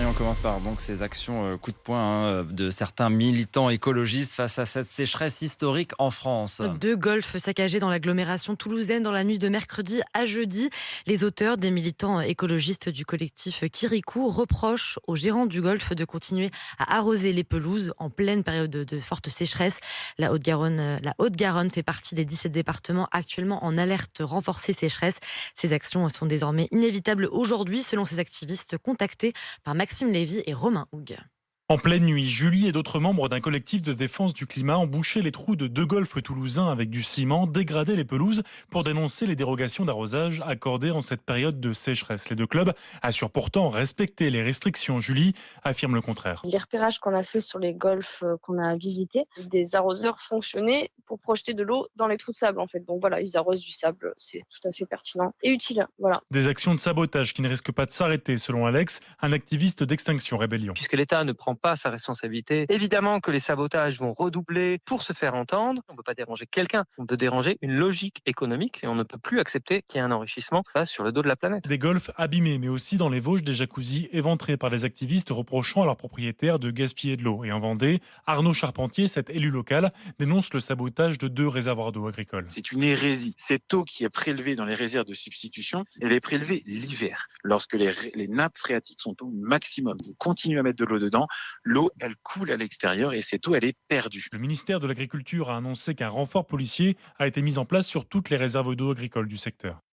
on commence par donc ces actions coup de poing de certains militants écologistes face à cette sécheresse historique en France. Deux golfs saccagés dans l'agglomération toulousaine dans la nuit de mercredi à jeudi. Les auteurs, des militants écologistes du collectif Kirikou, reprochent aux gérants du golf de continuer à arroser les pelouses en pleine période de forte sécheresse. La Haute-Garonne fait partie des 17 départements actuellement en alerte renforcée sécheresse. Ces actions sont désormais inévitables aujourd'hui, selon ces activistes contactés par Maxime Lévy et Romain Houg. En pleine nuit, Julie et d'autres membres d'un collectif de défense du climat ont bouché les trous de deux golfs toulousains avec du ciment, dégradé les pelouses pour dénoncer les dérogations d'arrosage accordées en cette période de sécheresse. Les deux clubs assurent pourtant respecter les restrictions. Julie affirme le contraire. Les repérages qu'on a fait sur les golfs qu'on a visités, des arroseurs fonctionnaient pour projeter de l'eau dans les trous de sable en fait. Donc voilà, ils arrosent du sable, c'est tout à fait pertinent et utile. Voilà. Des actions de sabotage qui ne risquent pas de s'arrêter, selon Alex, un activiste d'Extinction Rébellion. Puisque l'État ne prend pas sa responsabilité, évidemment que les sabotages vont redoubler pour se faire entendre. On ne peut pas déranger quelqu'un, on peut déranger une logique économique et on ne peut plus accepter qu'il y ait un enrichissement sur le dos de la planète. Des golfs abîmés, mais aussi dans les Vosges, des jacuzzis éventrés par les activistes reprochant à leurs propriétaires de gaspiller de l'eau. Et en Vendée, Arnaud Charpentier, cet élu local, dénonce le sabotage de deux réservoirs d'eau agricole. C'est une hérésie. Cette eau qui est prélevée dans les réserves de substitution, elle est prélevée l'hiver, lorsque les nappes phréatiques sont au maximum. Vous continuez à mettre de l'eau dedans, l'eau, elle coule à l'extérieur et cette eau, elle est perdue. Le ministère de l'Agriculture a annoncé qu'un renfort policier a été mis en place sur toutes les réserves d'eau agricole du secteur.